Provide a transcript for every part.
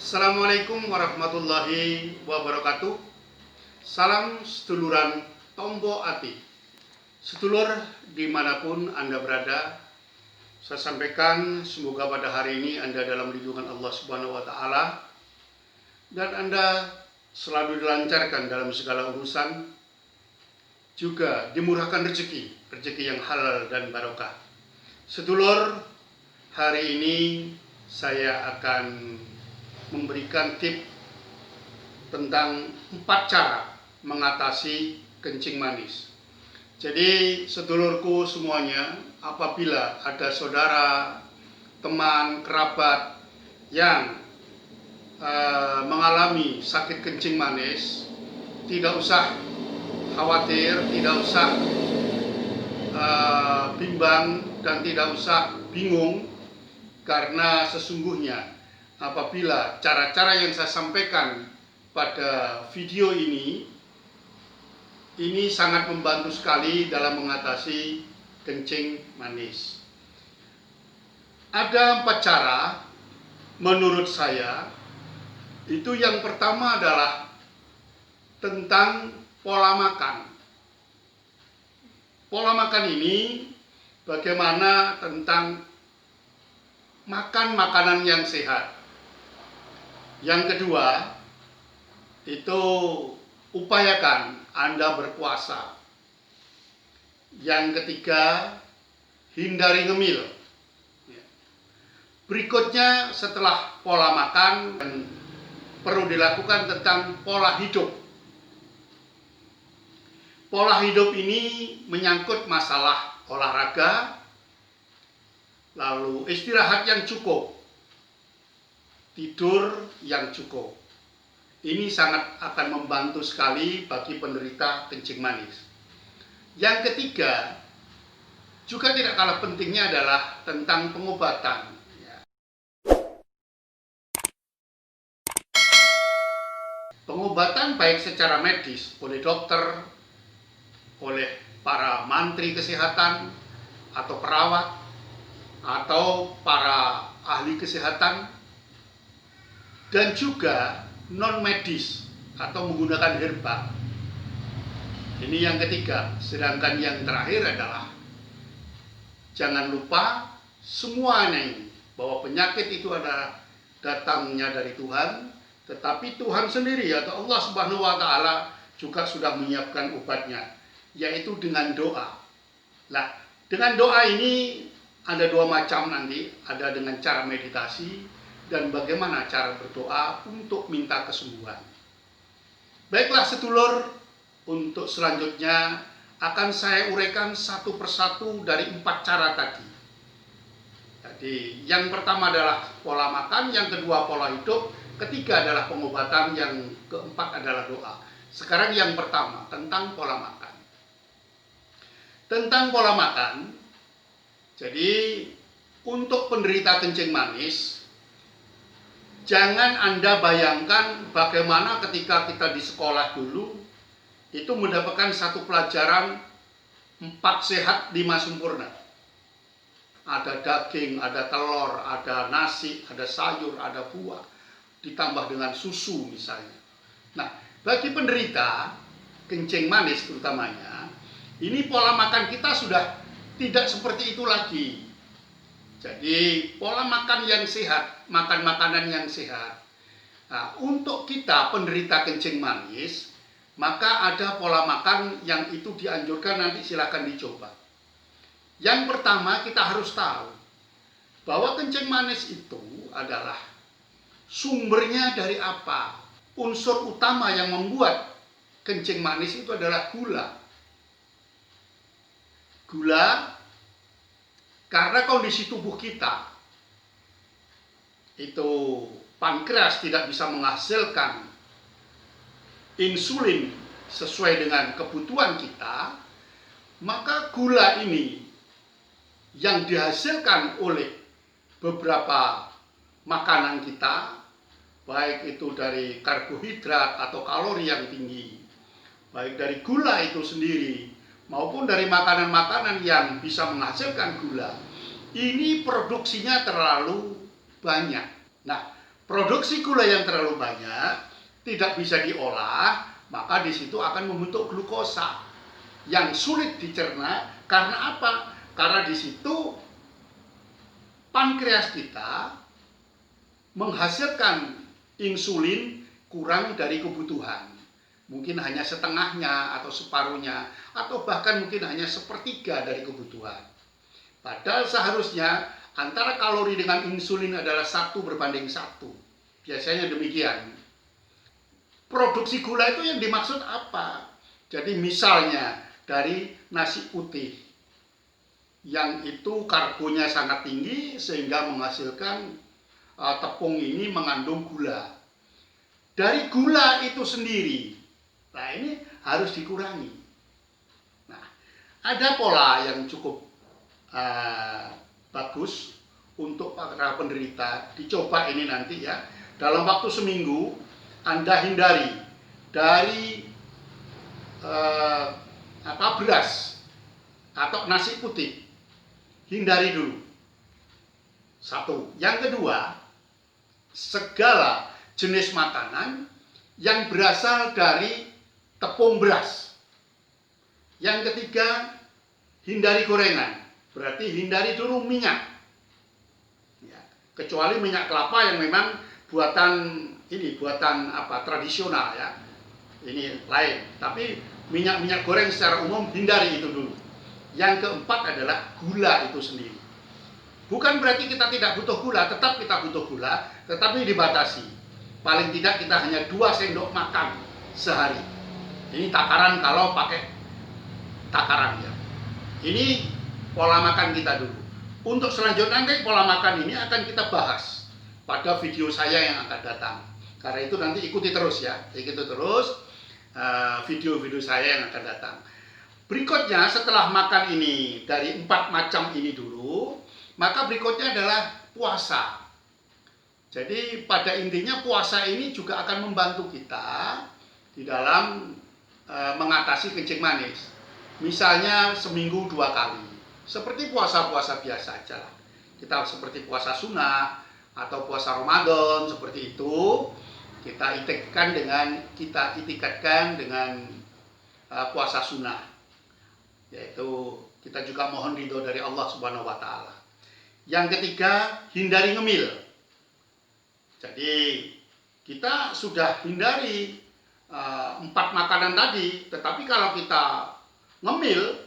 Assalamualaikum warahmatullahi wabarakatuh. Salam seduluran Tombo Ati. Sedulur dimanapun Anda berada, saya sampaikan semoga pada hari ini Anda dalam lindungan Allah Subhanahu wa Ta'ala dan Anda selalu dilancarkan dalam segala urusan, juga dimurahkan rezeki yang halal dan barokah. Sedulur, hari ini saya akan memberikan tip tentang 4 cara mengatasi kencing manis. Jadi sedulurku semuanya, apabila ada saudara, teman, kerabat yang mengalami sakit kencing manis, tidak usah khawatir, tidak usah bimbang, dan tidak usah bingung, karena sesungguhnya apabila cara-cara yang saya sampaikan pada video ini sangat membantu sekali dalam mengatasi kencing manis. Ada 4 cara menurut saya. Itu yang pertama adalah tentang pola makan. Pola makan ini bagaimana tentang makan makanan yang sehat. Yang kedua, itu upayakan Anda berpuasa. Yang ketiga, hindari ngemil. Berikutnya setelah pola makan, perlu dilakukan tentang pola hidup. Pola hidup ini menyangkut masalah olahraga, lalu istirahat yang cukup, tidur yang cukup. Ini sangat akan membantu sekali bagi penderita kencing manis. Yang ketiga, juga tidak kalah pentingnya adalah tentang pengobatan. Pengobatan baik secara medis oleh dokter, oleh para mantri kesehatan atau perawat, atau para ahli kesehatan, dan juga non medis atau menggunakan herba. Ini yang ketiga. Sedangkan yang terakhir adalah jangan lupa semuanya ini, bahwa penyakit itu adalah datangnya dari Tuhan, tetapi Tuhan sendiri atau Allah Subhanahu wa Ta'ala juga sudah menyiapkan obatnya, yaitu dengan doa. Nah, dengan doa ini ada 2 macam nanti, ada dengan cara meditasi dan bagaimana cara berdoa untuk minta kesembuhan. Baiklah sedulur, untuk selanjutnya akan saya uraikan satu persatu dari 4 cara tadi. Jadi yang pertama adalah pola makan, yang kedua pola hidup, ketiga adalah pengobatan, yang keempat adalah doa. Sekarang yang pertama tentang pola makan. Tentang pola makan, jadi untuk penderita kencing manis, jangan Anda bayangkan bagaimana ketika kita di sekolah dulu itu mendapatkan satu pelajaran 4 sehat 5 sempurna. Ada daging, ada telur, ada nasi, ada sayur, ada buah, ditambah dengan susu misalnya. Nah, bagi penderita kencing manis terutamanya, ini pola makan kita sudah tidak seperti itu lagi. Jadi pola makan yang sehat, makan makanan yang sehat. Nah, untuk kita penderita kencing manis, maka ada pola makan yang itu dianjurkan, nanti silakan dicoba. Yang pertama, kita harus tahu bahwa kencing manis itu adalah sumbernya dari apa? Unsur utama yang membuat kencing manis itu adalah gula. Gula karena kondisi tubuh kita itu pankreas tidak bisa menghasilkan insulin sesuai dengan kebutuhan kita, maka gula ini yang dihasilkan oleh beberapa makanan kita, baik itu dari karbohidrat atau kalori yang tinggi, baik dari gula itu sendiri maupun dari makanan-makanan yang bisa menghasilkan gula, ini produksinya terlalu banyak. Nah, Produksi gula yang terlalu banyak tidak bisa diolah, maka di situ akan membentuk glukosa yang sulit dicerna. Karena apa? Karena di situ pankreas kita menghasilkan insulin kurang dari kebutuhan. Mungkin hanya setengahnya atau separuhnya, atau bahkan mungkin hanya sepertiga dari kebutuhan. Padahal seharusnya antara kalori dengan insulin adalah 1:1. Biasanya demikian. Produksi gula itu yang dimaksud apa? Jadi misalnya dari nasi putih, yang itu karbonya sangat tinggi sehingga menghasilkan tepung ini mengandung gula. Dari gula itu sendiri, nah ini harus dikurangi. Nah, ada pola yang cukup bagus untuk para penderita. Dicoba ini nanti ya. Dalam waktu seminggu Anda hindari dari beras atau nasi putih. Hindari dulu. Satu. Yang kedua, segala jenis makanan yang berasal dari tepung beras. Yang ketiga, hindari gorengan. Berarti hindari dulu minyak. Ya, kecuali minyak kelapa yang memang buatan tradisional ya. Ini lain. Tapi minyak goreng secara umum hindari itu dulu. Yang keempat adalah gula itu sendiri. Bukan berarti kita tidak butuh gula, tetap kita butuh gula, tetapi dibatasi. Paling tidak kita hanya 2 sendok makan sehari. Ini takaran kalau pakai takaran ya. Ini pola makan kita dulu. Untuk selanjutnya pola makan ini akan kita bahas pada video saya yang akan datang. Karena itu nanti ikuti terus ya, ikuti terus video-video saya yang akan datang. Berikutnya setelah makan ini dari 4 macam ini dulu, maka berikutnya adalah puasa. Jadi pada intinya puasa ini juga akan membantu kita di dalam mengatasi kencing manis. Misalnya seminggu 2 kali. Seperti puasa-puasa biasa aja lah. Kita seperti puasa sunnah atau puasa Ramadan seperti itu. Kita itikadkan dengan puasa sunnah. Yaitu kita juga mohon ridho dari Allah Subhanahu wa taala. Yang ketiga, hindari ngemil. Jadi kita sudah hindari 4 makanan tadi, tetapi kalau kita ngemil,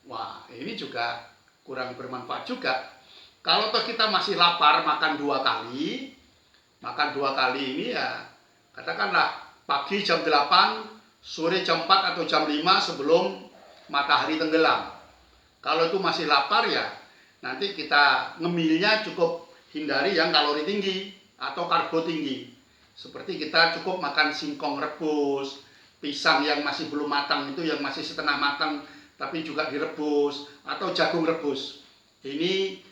wah ini juga kurang bermanfaat juga. Kalau kita masih lapar makan 2 kali, ini ya katakanlah pagi jam 8, sore jam 4 atau jam 5 sebelum matahari tenggelam. Kalau itu masih lapar ya nanti kita ngemilnya cukup hindari yang kalori tinggi atau karbo tinggi. Seperti kita cukup makan singkong rebus, pisang yang masih belum matang itu yang masih setengah matang tapi juga direbus, atau jagung rebus. Ini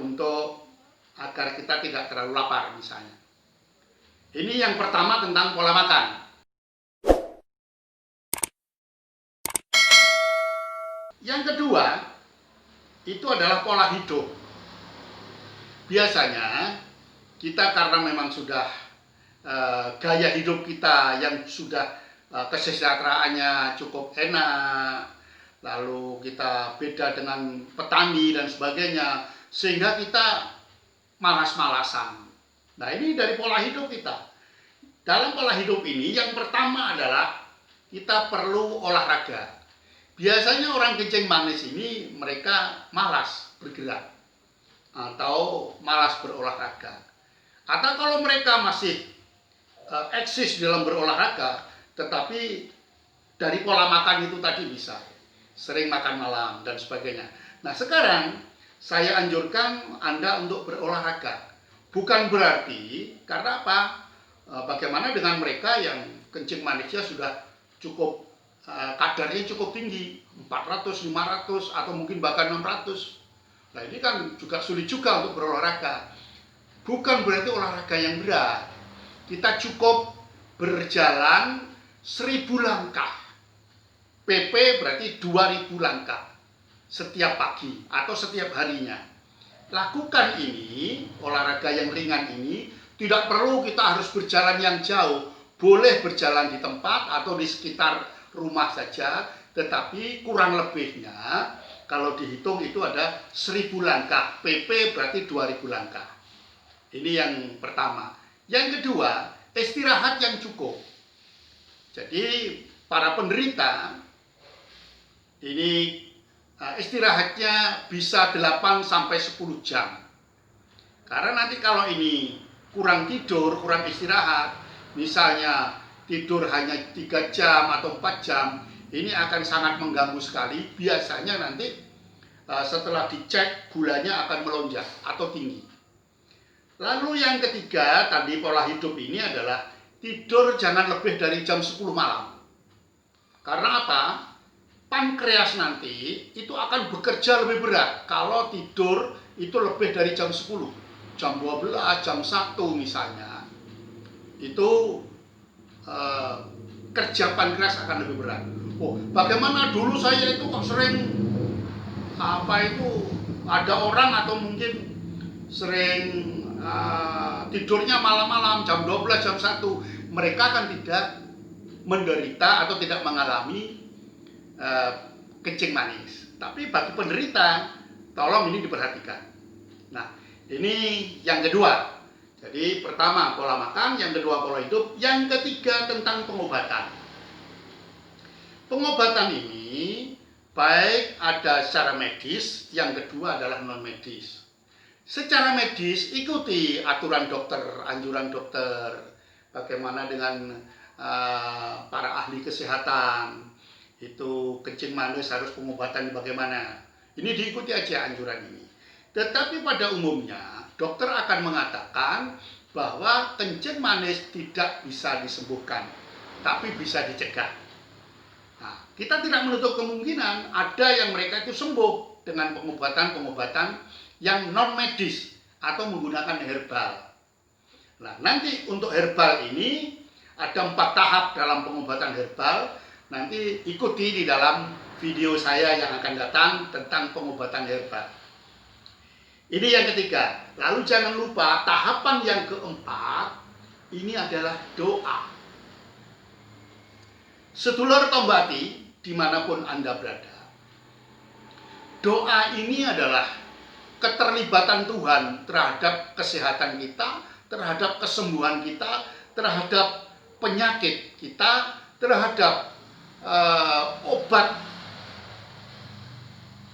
untuk agar kita tidak terlalu lapar misalnya. Ini yang pertama tentang pola makan. Yang kedua, itu adalah pola hidup. Biasanya kita karena memang sudah gaya hidup kita yang sudah kesejahteraannya cukup enak, lalu kita beda dengan petani dan sebagainya, sehingga kita malas-malasan. Nah ini dari pola hidup kita. Dalam pola hidup ini yang pertama adalah kita perlu olahraga. Biasanya orang kencing manis ini mereka malas bergerak atau malas berolahraga. Atau kalau mereka masih eksis dalam berolahraga, tetapi dari pola makan itu tadi bisa sering makan malam dan sebagainya. Nah sekarang saya anjurkan Anda untuk berolahraga. Bukan berarti, karena apa? Bagaimana dengan mereka yang kencing manisnya sudah cukup kadarnya cukup tinggi, 400, 500 atau mungkin bahkan 600. Nah ini kan juga sulit juga untuk berolahraga. Bukan berarti olahraga yang berat. Kita cukup berjalan 1000 langkah. PP berarti 2000 langkah setiap pagi atau setiap harinya. Lakukan ini, olahraga yang ringan ini Tidak perlu kita harus berjalan yang jauh, boleh berjalan di tempat atau di sekitar rumah saja, tetapi kurang lebihnya kalau dihitung itu ada 1000 langkah, PP berarti 2000 langkah. Ini yang pertama. Yang kedua, istirahat yang cukup. Jadi para penderita ini istirahatnya bisa 8 sampai 10 jam. Karena nanti kalau ini kurang tidur, kurang istirahat, misalnya tidur hanya 3 jam atau 4 jam, ini akan sangat mengganggu sekali. Biasanya nanti setelah dicek gulanya akan melonjak atau tinggi. Lalu yang ketiga, tadi pola hidup ini adalah tidur jangan lebih dari jam 10 malam. Karena apa? Pankreas nanti itu akan bekerja lebih berat kalau tidur itu lebih dari jam 10. Jam 12, jam 1 misalnya, itu kerja pankreas akan lebih berat. Oh, bagaimana dulu saya itu kok sering ada orang atau mungkin sering tidurnya malam-malam jam 12, jam 1. Mereka kan tidak menderita atau tidak mengalami kencing manis. Tapi bagi penderita, tolong ini diperhatikan. Nah, ini yang kedua. Jadi pertama pola makan, yang kedua pola hidup, yang ketiga tentang pengobatan. Pengobatan ini baik ada secara medis, yang kedua adalah non medis. Secara medis ikuti aturan dokter, anjuran dokter, bagaimana dengan para ahli kesehatan, itu kencing manis harus pengobatan bagaimana. Ini diikuti aja anjuran ini. Tetapi pada umumnya dokter akan mengatakan bahwa kencing manis tidak bisa disembuhkan, tapi bisa dicegah. Nah, kita tidak menutup kemungkinan ada yang mereka itu sembuh dengan pengobatan-pengobatan yang non medis atau menggunakan herbal. Nah, nanti untuk herbal ini ada 4 tahap dalam pengobatan herbal. Nanti ikuti di dalam video saya yang akan datang tentang pengobatan herbal. Ini yang ketiga. Lalu jangan lupa tahapan yang keempat ini adalah doa. Sedulur Tombati dimanapun Anda berada, doa ini adalah keterlibatan Tuhan terhadap kesehatan kita, terhadap kesembuhan kita, terhadap penyakit kita, terhadap obat.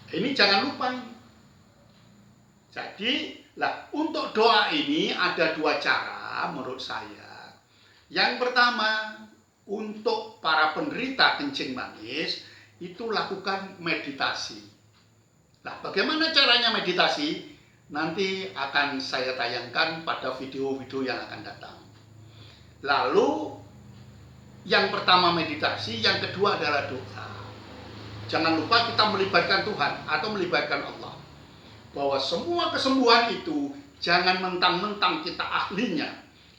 Ini jangan lupa. Jadi, untuk doa ini ada 2 cara menurut saya. Yang pertama, untuk para penderita kencing manis itu lakukan meditasi. Nah, bagaimana caranya meditasi? Nanti akan saya tayangkan pada video-video yang akan datang. Lalu, yang pertama meditasi, yang kedua adalah doa. Jangan lupa kita melibatkan Tuhan atau melibatkan Allah. Bahwa semua kesembuhan itu jangan mentang-mentang kita ahlinya,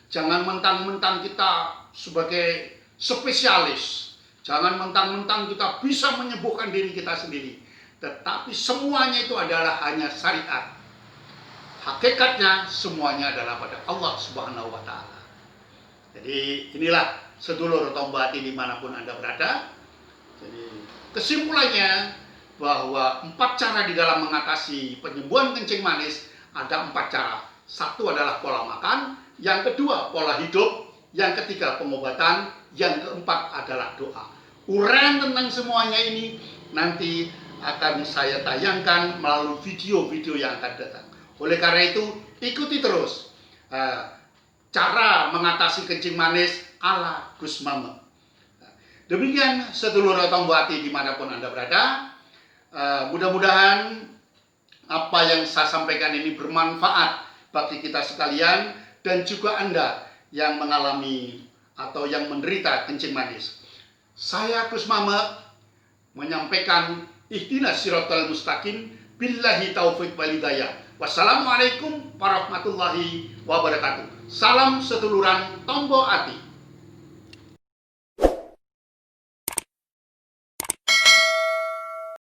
jangan mentang-mentang kita sebagai spesialis, jangan mentang-mentang kita bisa menyembuhkan diri kita sendiri, tetapi semuanya itu adalah hanya syariat. Hakikatnya semuanya adalah pada Allah Subhanahu wa Ta'ala. Jadi inilah sedulur Tombati dimanapun Anda berada. Jadi kesimpulannya bahwa 4 cara di dalam mengatasi penyembuhan kencing manis ada 4 cara. Satu adalah pola makan, yang kedua pola hidup, yang ketiga pengobatan, yang keempat adalah doa. Uraian tentang semuanya ini nanti akan saya tayangkan melalui video-video yang akan datang. Oleh karena itu ikuti terus cara mengatasi kencing manis ala Gus Mame. Demikian sedulur Tombati dimanapun Anda berada. Mudah-mudahan apa yang saya sampaikan ini bermanfaat bagi kita sekalian dan juga Anda yang mengalami atau yang menderita kencing manis. Saya Gus Mame menyampaikan ihdinas siratal mustaqim, billahi taufiq wal hidayah. Wassalamualaikum warahmatullahi wabarakatuh. Salam seduluran Tombo Ati.